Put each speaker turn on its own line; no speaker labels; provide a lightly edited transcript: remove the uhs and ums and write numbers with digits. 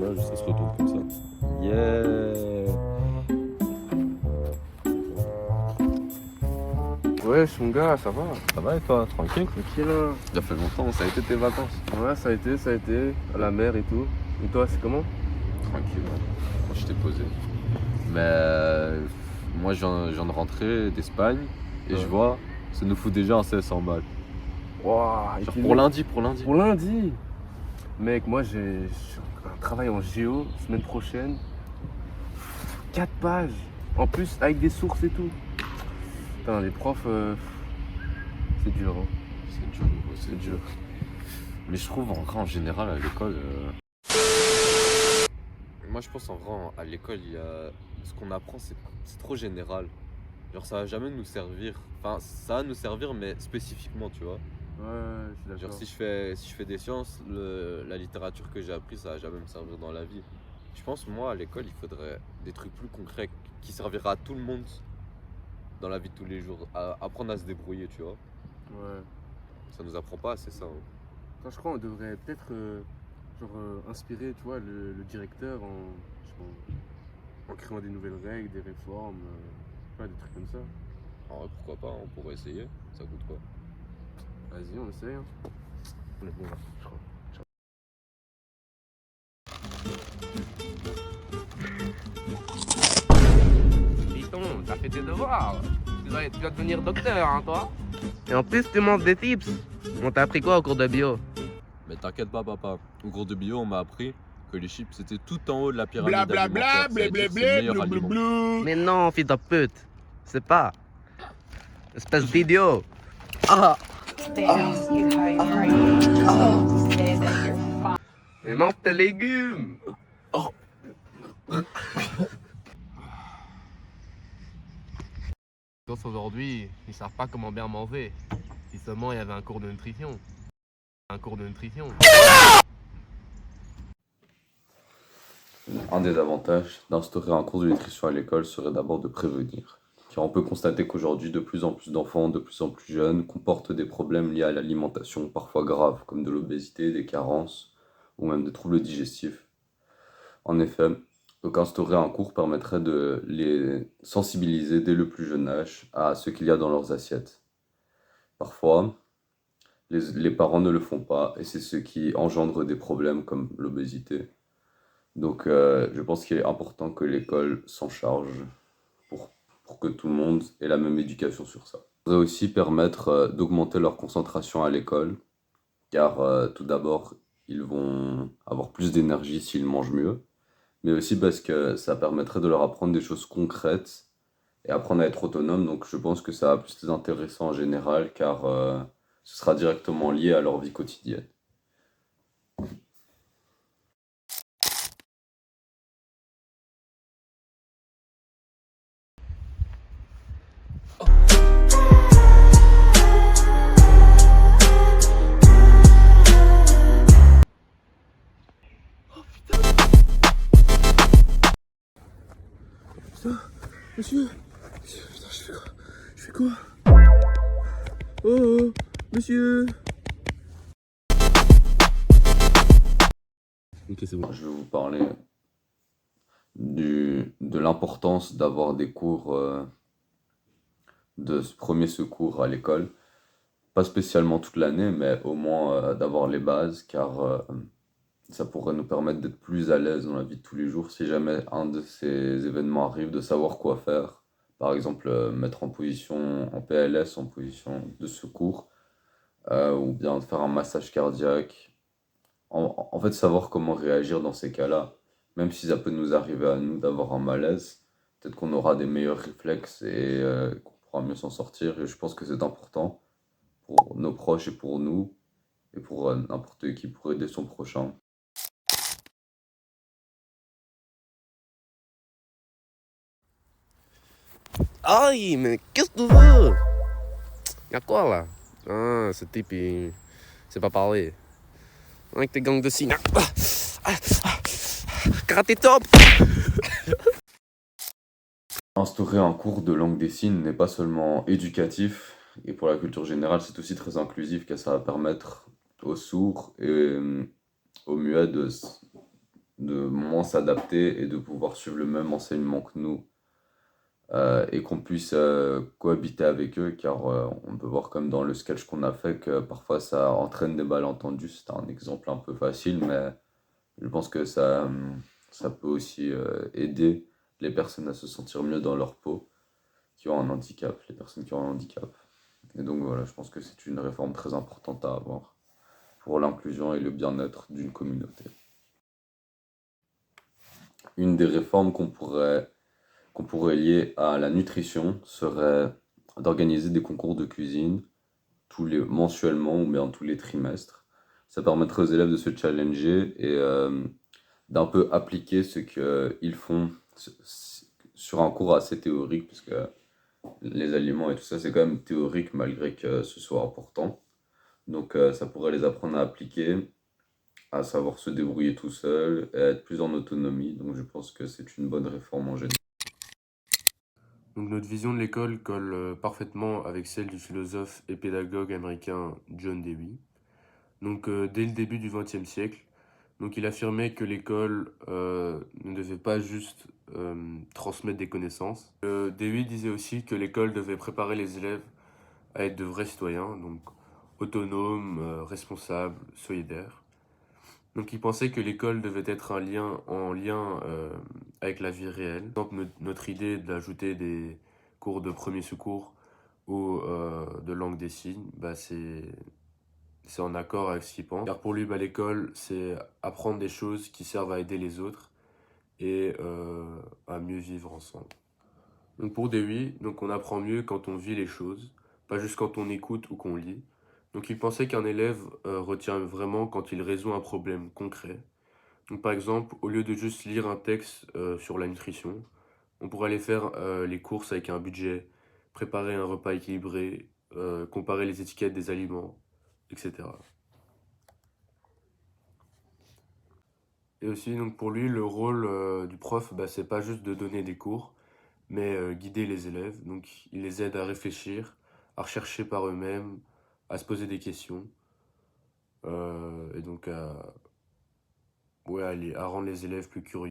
l'image, ça se retourne comme ça. Yeah!
Ouais, mon gars, ça va?
Ça va et toi? Tranquille?
Tranquille, hein.
Ça fait longtemps, ça a été tes vacances?
Ouais, ça a été. À la mer et tout. Et toi, c'est comment?
Tranquille, hein. Moi, je t'ai posé. Mais moi, je viens de rentrer d'Espagne et
Ouais.
je vois, ça nous fout déjà un 1600 balles.
Waouh,
Genre pour lundi, pour lundi.
Pour lundi? Mec, moi, j'ai un travail en géo, semaine prochaine. 4 pages. En plus, avec des sources et tout. Putain, les profs, c'est dur, hein.
C'est dur, gros, c'est dur. Mais je trouve en vrai, en général, à l'école. Moi, je pense en vrai, à l'école, il y a. Ce qu'on apprend, c'est trop général. Genre, ça va jamais nous servir. Enfin, ça va nous servir, mais spécifiquement, tu vois.
Ouais, je suis
Genre,
d'accord.
si je fais des sciences, la littérature que j'ai appris, ça va jamais me servir dans la vie. Je pense, moi, à l'école, il faudrait des trucs plus concrets qui servira à tout le monde dans la vie de tous les jours. Apprendre à se débrouiller, tu vois.
Ouais.
Ça nous apprend pas assez ça, hein.
Enfin, je crois qu'on devrait peut-être inspirer, tu vois, le directeur je sais pas, en créant des nouvelles règles, des réformes, tu vois, des trucs comme ça.
En vrai, pourquoi pas, on pourrait essayer. Ça coûte quoi?
Vas-y, on essaye, hein. On est bon là, je crois. Python, t'as fait tes devoirs. Tu dois devenir docteur, hein, toi. Et en plus, tu montres des tips. On t'a appris quoi au cours de bio?
Mais t'inquiète pas, papa. Au cours de bio, on m'a appris que les chips c'était tout en haut de la pyramide
Blablabla,
alimentaire. Ça veut dire que c'est le meilleur aliment.
Mais non, fils de pute. C'est pas. Espèce d'idiot. Ah. Mais mange tes légumes. Aujourd'hui, ils savent pas comment bien manger. Si seulement il y avait un cours de nutrition. Un cours de nutrition.
Un des avantages d'instaurer un cours de nutrition à l'école serait d'abord de prévenir. Car on peut constater qu'aujourd'hui, de plus en plus d'enfants, de plus en plus jeunes, comportent des problèmes liés à l'alimentation, parfois graves, comme de l'obésité, des carences ou même des troubles digestifs. En effet, donc instaurer un cours permettrait de les sensibiliser dès le plus jeune âge à ce qu'il y a dans leurs assiettes. Parfois, les parents ne le font pas et c'est ce qui engendre des problèmes comme l'obésité. Donc, je pense qu'il est important que l'école s'en charge pour, pour que tout le monde ait la même éducation sur ça. Ça pourrait aussi permettre d'augmenter leur concentration à l'école, car tout d'abord, ils vont avoir plus d'énergie s'ils mangent mieux, mais aussi parce que ça permettrait de leur apprendre des choses concrètes et apprendre à être autonome. Donc, je pense que ça va plus les intéresser en général, car ce sera directement lié à leur vie quotidienne.
Monsieur, putain, je fais quoi? Je fais quoi? Oh, monsieur. Ok, c'est bon.
Je vais vous parler de l'importance d'avoir des cours de premier secours à l'école. Pas spécialement toute l'année, mais au moins d'avoir les bases, car ça pourrait nous permettre d'être plus à l'aise dans la vie de tous les jours si jamais un de ces événements arrive, de savoir quoi faire. Par exemple, mettre en position, en PLS, en position de secours, ou bien de faire un massage cardiaque. En fait, savoir comment réagir dans ces cas-là. Même si ça peut nous arriver à nous d'avoir un malaise, peut-être qu'on aura des meilleurs réflexes et qu'on pourra mieux s'en sortir. Et je pense que c'est important pour nos proches et pour nous, et pour n'importe qui pour aider son prochain.
Aïe, mais qu'est-ce que tu veux? Y'a quoi là? Ah, ce type, il sait pas parler. Avec tes gangs de signes. Karaté top!
Instaurer un cours de langue des signes n'est pas seulement éducatif, et pour la culture générale, c'est aussi très inclusif, car ça va permettre aux sourds et aux muets de moins s'adapter et de pouvoir suivre le même enseignement que nous et qu'on puisse cohabiter avec eux, car on peut voir comme dans le sketch qu'on a fait que parfois ça entraîne des malentendus. C'est un exemple un peu facile, mais je pense que ça peut aussi aider les personnes à se sentir mieux dans leur peau qui ont un handicap, les personnes qui ont un handicap. Et donc voilà, je pense que c'est une réforme très importante à avoir pour l'inclusion et le bien-être d'une communauté. Une des réformes qu'on pourrait lier à la nutrition serait d'organiser des concours de cuisine mensuellement ou bien tous les trimestres. Ça permettrait aux élèves de se challenger et d'un peu appliquer ce qu'ils font sur un cours assez théorique, parce que les aliments et tout ça, c'est quand même théorique malgré que ce soit important. Donc ça pourrait les apprendre à appliquer, à savoir se débrouiller tout seul, et à être plus en autonomie. Donc je pense que c'est une bonne réforme en général.
Donc notre vision de l'école colle parfaitement avec celle du philosophe et pédagogue américain John Dewey. Donc dès le début du XXe siècle, donc il affirmait que l'école ne devait pas juste transmettre des connaissances. Dewey disait aussi que l'école devait préparer les élèves à être de vrais citoyens, donc autonomes, responsables, solidaires. Donc il pensait que l'école devait être en lien avec la vie réelle. Par exemple, notre idée d'ajouter des cours de premier secours ou de langue des signes, bah, c'est en accord avec ce qu'il pense. Car pour lui, bah, l'école, c'est apprendre des choses qui servent à aider les autres et à mieux vivre ensemble. Donc pour Dewey, donc on apprend mieux quand on vit les choses, pas juste quand on écoute ou qu'on lit. Donc il pensait qu'un élève retient vraiment quand il résout un problème concret. Donc par exemple, au lieu de juste lire un texte sur la nutrition, on pourrait aller faire les courses avec un budget, préparer un repas équilibré, comparer les étiquettes des aliments, etc. Et aussi, donc pour lui, le rôle du prof, bah, c'est pas juste de donner des cours, mais guider les élèves. Donc il les aide à réfléchir, à rechercher par eux-mêmes, à se poser des questions, et donc ouais, à rendre les élèves plus curieux.